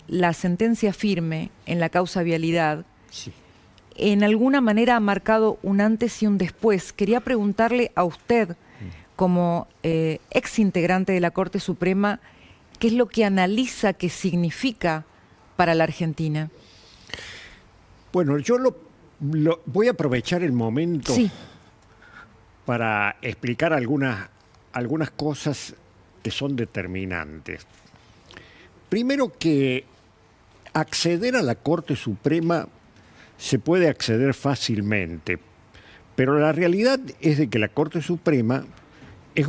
la sentencia firme en la causa vialidad, Sí. en alguna manera ha marcado un antes y un después. Quería preguntarle a usted, como ex integrante de la Corte Suprema, ¿qué es lo que analiza que significa para la Argentina? Bueno, yo voy a aprovechar el momento Sí, para explicar algunas cosas que son determinantes. Primero, que acceder a la Corte Suprema se puede acceder fácilmente, pero la realidad es de que la Corte Suprema es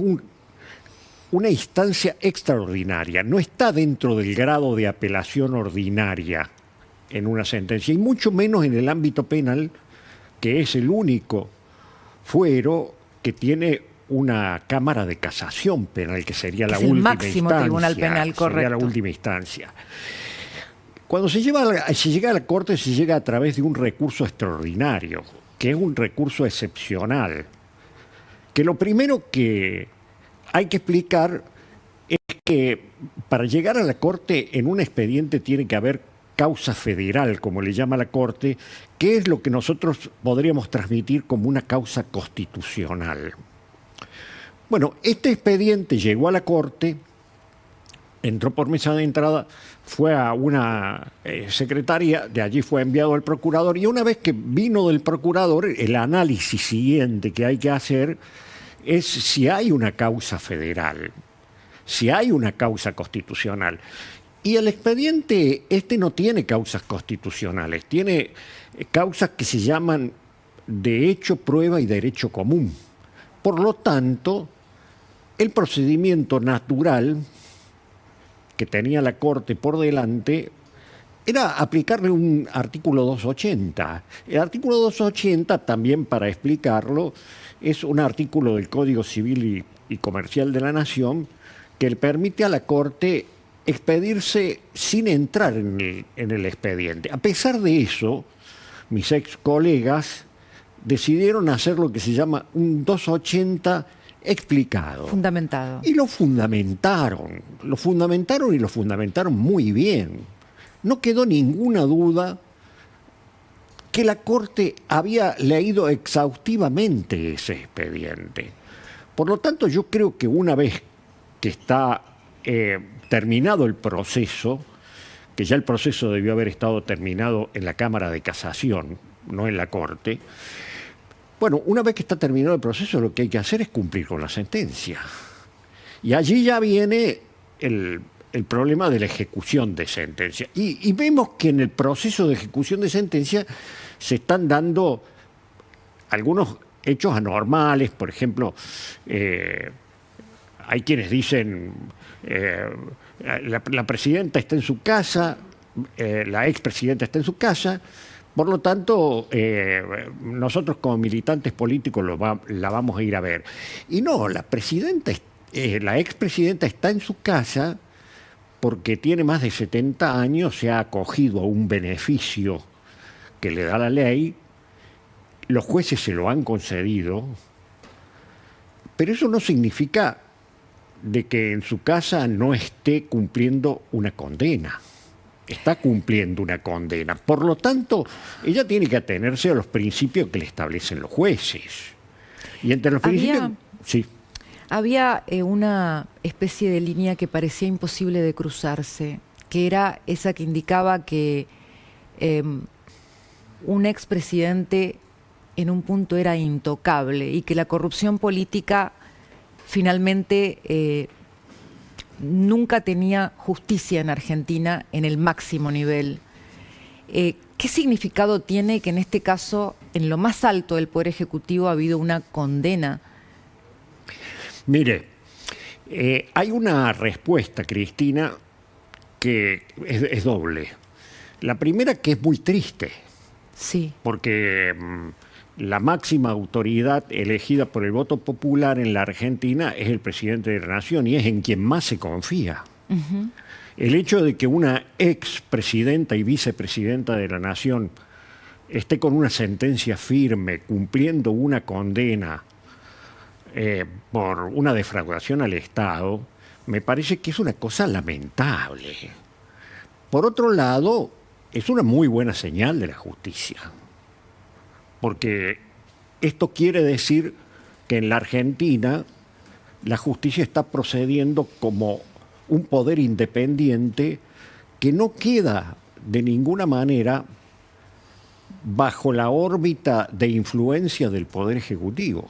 una instancia extraordinaria, no está dentro del grado de apelación ordinaria en una sentencia, y mucho menos en el ámbito penal, que es el único fuero que tiene una Cámara de Casación Penal, que sería que la es el última máximo instancia. tribunal penal, Sería la correcto. última instancia. Cuando se llega a la Corte, se llega a través de un recurso extraordinario, que es un recurso excepcional. Que lo primero que hay que explicar es que para llegar a la Corte en un expediente tiene que haber causa federal, como le llama la Corte, que es lo que nosotros podríamos transmitir como una causa constitucional. Bueno, este expediente llegó a la Corte, entró por mesa de entrada, fue a una secretaría, de allí fue enviado al procurador, y una vez que vino del procurador, el análisis siguiente que hay que hacer es si hay una causa federal, si hay una causa constitucional. Y el expediente no tiene causas constitucionales, tiene causas que se llaman de hecho, prueba y derecho común. Por lo tanto, el procedimiento natural que tenía la Corte por delante era aplicarle un artículo 280. El artículo 280, también para explicarlo, es un artículo del Código Civil y Comercial de la Nación que le permite a la Corte expedirse sin entrar en el expediente. A pesar de eso, mis ex colegas decidieron hacer lo que se llama un 280 explicado. Fundamentado. Y lo fundamentaron y lo fundamentaron muy bien. No quedó ninguna duda que la Corte había leído exhaustivamente ese expediente. Por lo tanto, yo creo que una vez que está terminado el proceso, que ya el proceso debió haber estado terminado en la Cámara de Casación, no en la Corte, bueno, una vez que está terminado el proceso, lo que hay que hacer es cumplir con la sentencia. Y allí ya viene el problema de la ejecución de sentencia. Y vemos que en el proceso de ejecución de sentencia se están dando algunos hechos anormales. Por ejemplo, hay quienes dicen la presidenta está en su casa, la expresidenta está en su casa, por lo tanto, nosotros como militantes políticos la vamos a ir a ver. Y no, la expresidenta está en su casa porque tiene más de 70 años, se ha acogido a un beneficio que le da la ley, los jueces se lo han concedido, pero eso no significa de que en su casa no esté cumpliendo una condena. Está cumpliendo una condena. Por lo tanto, ella tiene que atenerse a los principios que le establecen los jueces. Y entre los principios... Sí. Había una especie de línea que parecía imposible de cruzarse, que era esa que indicaba que un expresidente en un punto era intocable y que la corrupción política finalmente nunca tenía justicia en Argentina en el máximo nivel. ¿Qué significado tiene que en este caso, en lo más alto del Poder Ejecutivo, ha habido una condena? Mire, hay una respuesta, Cristina, que es doble. La primera, que es muy triste. Sí. Porque la máxima autoridad elegida por el voto popular en la Argentina es el presidente de la Nación y es en quien más se confía. Uh-huh. El hecho de que una expresidenta y vicepresidenta de la Nación esté con una sentencia firme, cumpliendo una condena por una defraudación al Estado, me parece que es una cosa lamentable. Por otro lado, es una muy buena señal de la justicia, porque esto quiere decir que en la Argentina la justicia está procediendo como un poder independiente que no queda de ninguna manera bajo la órbita de influencia del Poder Ejecutivo.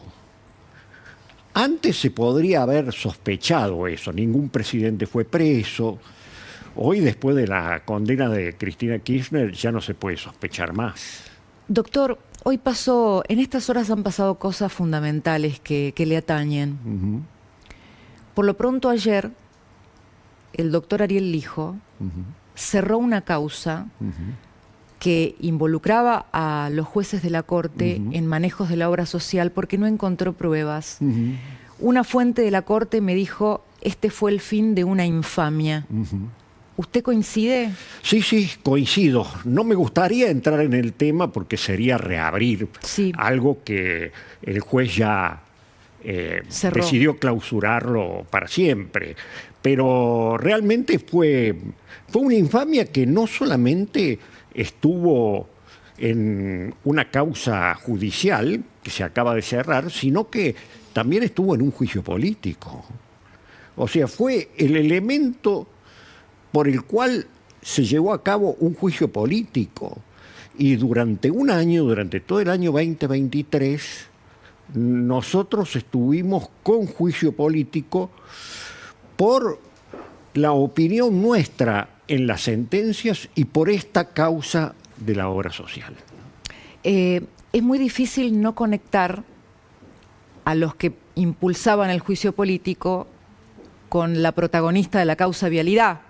Antes se podría haber sospechado eso, ningún presidente fue preso. Hoy, después de la condena de Cristina Kirchner, ya no se puede sospechar más. Doctor, en estas horas han pasado cosas fundamentales que le atañen. Uh-huh. Por lo pronto ayer, el doctor Ariel Lijo cerró una causa que involucraba a los jueces de la Corte en manejos de la obra social porque no encontró pruebas. Una fuente de la Corte me dijo, este fue el fin de una infamia. ¿Usted coincide? Sí, coincido. No me gustaría entrar en el tema porque sería reabrir algo que el juez ya decidió clausurarlo para siempre. Pero realmente fue una infamia que no solamente estuvo en una causa judicial que se acaba de cerrar, sino que también estuvo en un juicio político. O sea, fue el elemento por el cual se llevó a cabo un juicio político. Y durante un año, durante todo el año 2023, nosotros estuvimos con juicio político por la opinión nuestra en las sentencias y por esta causa de la obra social. Es muy difícil no conectar a los que impulsaban el juicio político con la protagonista de la causa vialidad,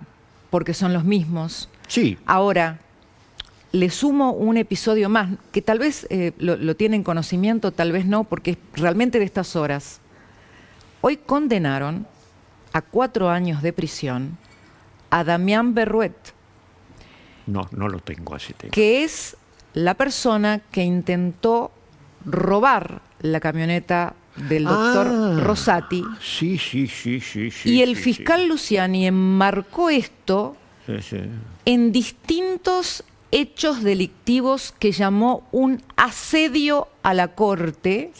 porque son los mismos. Sí. Ahora, le sumo un episodio más, que tal vez lo tienen conocimiento, tal vez no, porque es realmente de estas horas. Hoy condenaron a 4 años de prisión a Damián Berruet. No lo tengo así. Que es la persona que intentó robar la camioneta del doctor Rosati. Sí. Y el fiscal Luciani enmarcó esto en distintos hechos delictivos que llamó un asedio a la Corte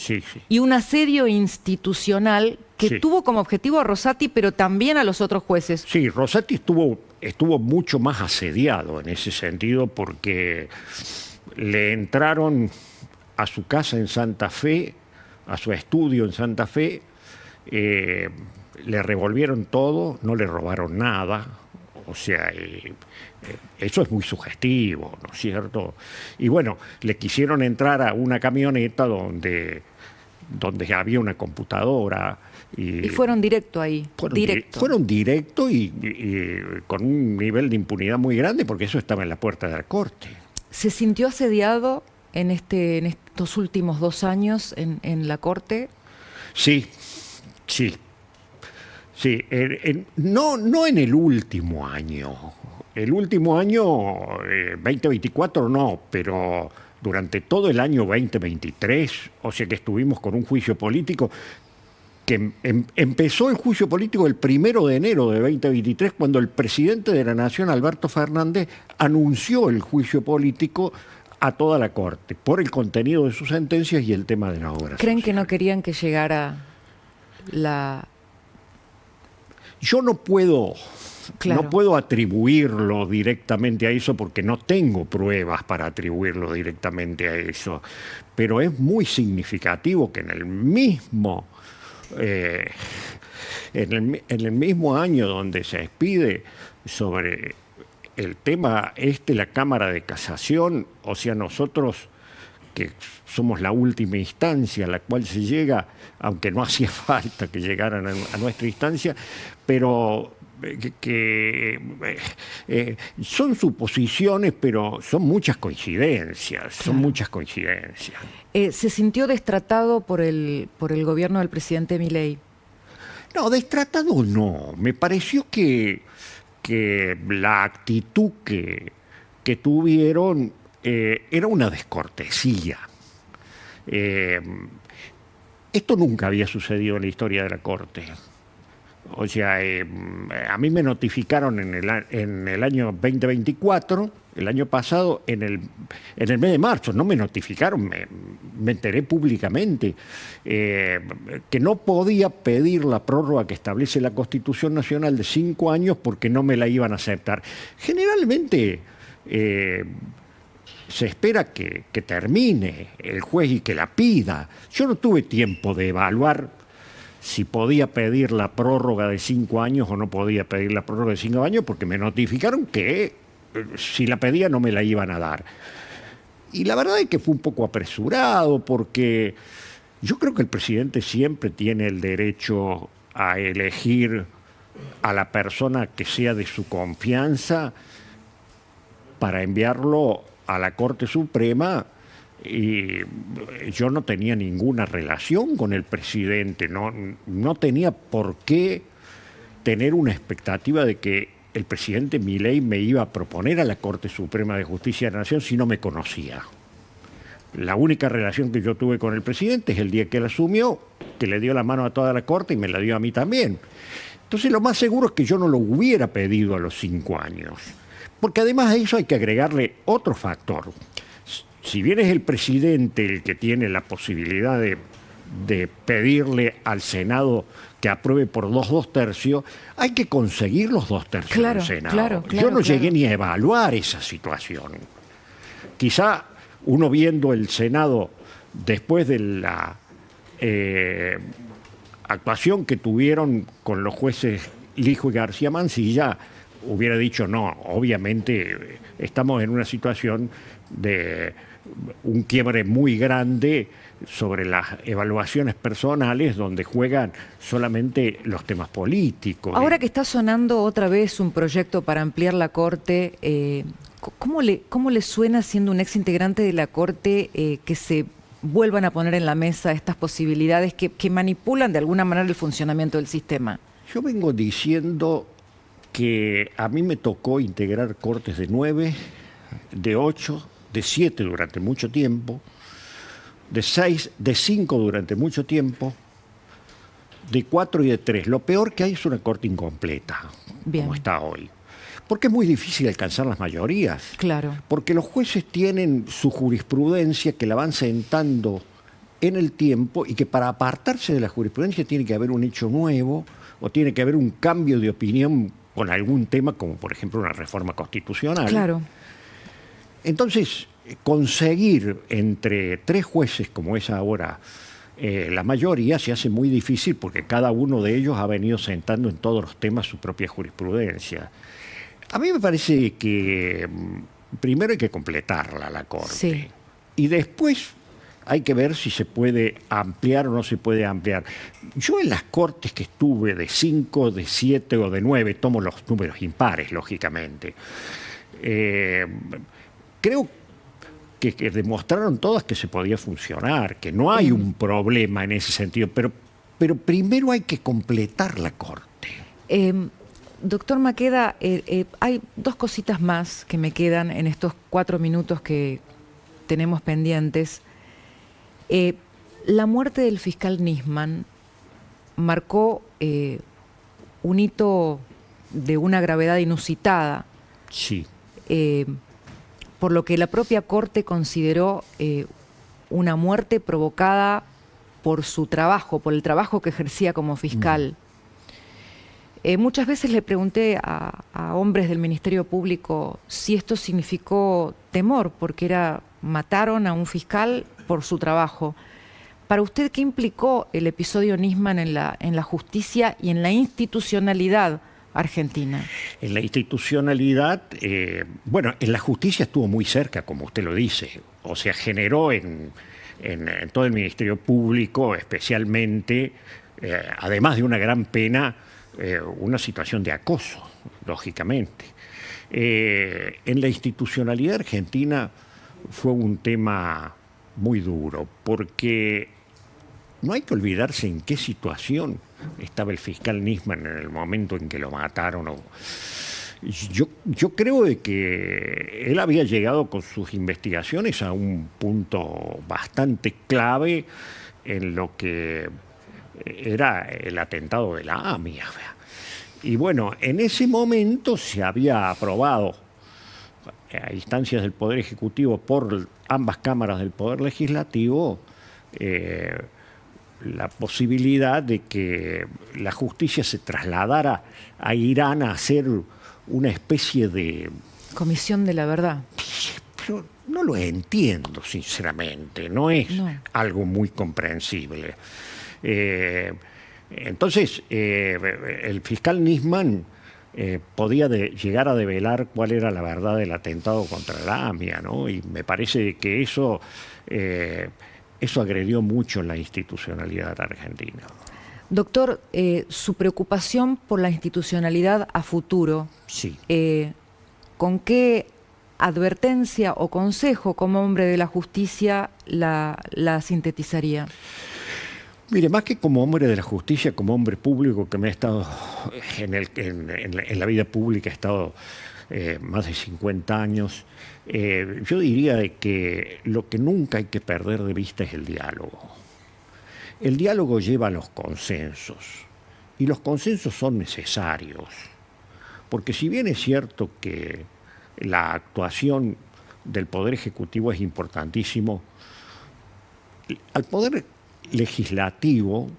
y un asedio institucional que tuvo como objetivo a Rosati, pero también a los otros jueces. Sí, Rosati estuvo mucho más asediado en ese sentido porque le entraron a su casa en Santa Fe, a su estudio en Santa Fe, le revolvieron todo, no le robaron nada. O sea, eso es muy sugestivo, ¿no es cierto? Y bueno, le quisieron entrar a una camioneta donde había una computadora. Y fueron directo ahí. Fueron directo y con un nivel de impunidad muy grande porque eso estaba en la puerta de la Corte. ¿Se sintió asediado en estos últimos 2 años en la Corte? Sí. No en el último año. El último año, 2024 no, pero durante todo el año 2023, o sea que estuvimos con un juicio político que empezó el juicio político el 1 de enero de 2023, cuando el presidente de la Nación, Alberto Fernández, anunció el juicio político a toda la Corte por el contenido de sus sentencias y el tema de la obra. ¿Creen que no querían que llegara la...? Yo no puedo atribuirlo directamente a eso porque no tengo pruebas para atribuirlo directamente a eso, pero es muy significativo que en el mismo año donde se expide sobre el tema la Cámara de Casación, o sea, nosotros que somos la última instancia a la cual se llega, aunque no hacía falta que llegaran a nuestra instancia, pero son suposiciones, pero son muchas coincidencias, ¿Se sintió destratado por el gobierno del presidente Milei? No, destratado no. Me pareció que la actitud que tuvieron era una descortesía. Esto nunca había sucedido en la historia de la Corte. O sea, a mí me notificaron en el año 2024, el año pasado, en el mes de marzo, no me notificaron, me enteré públicamente que no podía pedir la prórroga que establece la Constitución Nacional de 5 años porque no me la iban a aceptar. Generalmente se espera que termine el juez y que la pida. Yo no tuve tiempo de evaluar si podía pedir la prórroga de 5 años o no podía pedir la prórroga de 5 años, porque me notificaron que si la pedía no me la iban a dar. Y la verdad es que fue un poco apresurado, porque yo creo que el presidente siempre tiene el derecho a elegir a la persona que sea de su confianza para enviarlo a la Corte Suprema. Y yo no tenía ninguna relación con el presidente, no tenía por qué tener una expectativa de que el presidente Milei me iba a proponer a la Corte Suprema de Justicia de la Nación si no me conocía. La única relación que yo tuve con el presidente es el día que él asumió, que le dio la mano a toda la Corte y me la dio a mí también. Entonces lo más seguro es que yo no lo hubiera pedido a los 5 años, porque además a eso hay que agregarle otro factor. Si bien es el presidente el que tiene la posibilidad de pedirle al Senado que apruebe por 2/3, hay que conseguir los 2/3 del Senado. Yo no llegué ni a evaluar esa situación. Quizá uno viendo el Senado después de la actuación que tuvieron con los jueces Lijo y García Mansilla, hubiera dicho no, obviamente estamos en una situación de un quiebre muy grande sobre las evaluaciones personales donde juegan solamente los temas políticos. Ahora que está sonando otra vez un proyecto para ampliar la Corte, ¿cómo le suena, siendo un ex integrante de la Corte, que se vuelvan a poner en la mesa estas posibilidades que manipulan de alguna manera el funcionamiento del sistema? Yo vengo diciendo que a mí me tocó integrar cortes de 9, de 8, de 7 durante mucho tiempo, de 6, de 5 durante mucho tiempo, de 4 y de 3. Lo peor que hay es una corte incompleta, Bien, como está hoy. Porque es muy difícil alcanzar las mayorías. claro. Porque los jueces tienen su jurisprudencia que la van sentando en el tiempo y que para apartarse de la jurisprudencia tiene que haber un hecho nuevo o tiene que haber un cambio de opinión con algún tema, como por ejemplo una reforma constitucional. Claro. Entonces, conseguir entre 3 jueces, como es ahora la mayoría, se hace muy difícil porque cada uno de ellos ha venido sentando en todos los temas su propia jurisprudencia. A mí me parece que primero hay que completarla, la Corte. Sí. Y después hay que ver si se puede ampliar o no se puede ampliar. Yo en las cortes que estuve de 5, de 7 o de 9, tomo los números impares, lógicamente, creo que demostraron todas que se podía funcionar, que no hay un problema en ese sentido, pero primero hay que completar la Corte. Doctor Maqueda, hay 2 cositas más que me quedan en estos 4 minutos que tenemos pendientes. La muerte del fiscal Nisman marcó un hito de una gravedad inusitada. Sí. Por lo que la propia Corte consideró una muerte provocada por su trabajo, por el trabajo que ejercía como fiscal. Muchas veces le pregunté a hombres del Ministerio Público si esto significó temor, porque mataron a un fiscal por su trabajo. Para usted, ¿qué implicó el episodio Nisman en la justicia y en la institucionalidad argentina? En la institucionalidad, bueno, en la justicia estuvo muy cerca, como usted lo dice. O sea, generó en todo el Ministerio Público, especialmente, además de una gran pena, una situación de acoso, lógicamente. En la institucionalidad argentina fue un tema muy duro, porque no hay que olvidarse en qué situación estaba el fiscal Nisman en el momento en que lo mataron. Yo creo de que él había llegado con sus investigaciones a un punto bastante clave en lo que era el atentado de la AMIA. Y bueno, en ese momento se había aprobado a instancias del Poder Ejecutivo por ambas cámaras del Poder Legislativo la posibilidad de que la justicia se trasladara a Irán a hacer una especie de... Comisión de la verdad. Pero no lo entiendo, sinceramente, no es algo muy comprensible. Entonces, el fiscal Nisman podía llegar a develar cuál era la verdad del atentado contra la AMIA, ¿no? Y me parece que eso agredió mucho la institucionalidad argentina. Doctor, su preocupación por la institucionalidad a futuro, sí. ¿Con qué advertencia o consejo como hombre de la justicia la sintetizaría? Mire, más que como hombre de la justicia, como hombre público que me he estado en la vida pública, he estado más de 50 años, yo diría de que lo que nunca hay que perder de vista es el diálogo. El diálogo lleva a los consensos, y los consensos son necesarios, porque si bien es cierto que la actuación del Poder Ejecutivo es importantísimo, al Poder Legislativo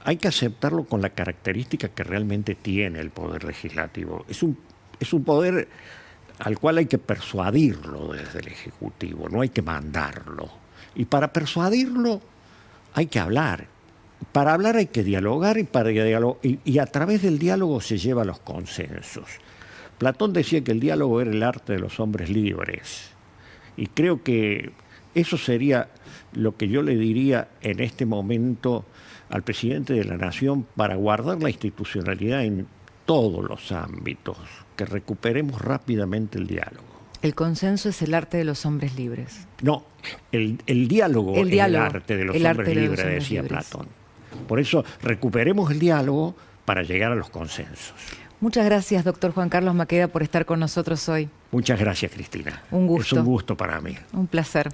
hay que aceptarlo con la característica que realmente tiene el Poder Legislativo. Es un poder al cual hay que persuadirlo desde el Ejecutivo, no hay que mandarlo. Y para persuadirlo hay que hablar. Para hablar hay que dialogar y a través del diálogo se lleva a los consensos. Platón decía que el diálogo era el arte de los hombres libres. Y creo que eso sería lo que yo le diría en este momento al presidente de la Nación para guardar la institucionalidad en todos los ámbitos, que recuperemos rápidamente el diálogo. El consenso es el arte de los hombres libres. No, el diálogo es el arte de los hombres libres, decía Platón. Por eso recuperemos el diálogo para llegar a los consensos. Muchas gracias, doctor Juan Carlos Maqueda, por estar con nosotros hoy. Muchas gracias, Cristina. Un gusto. Es un gusto para mí. Un placer.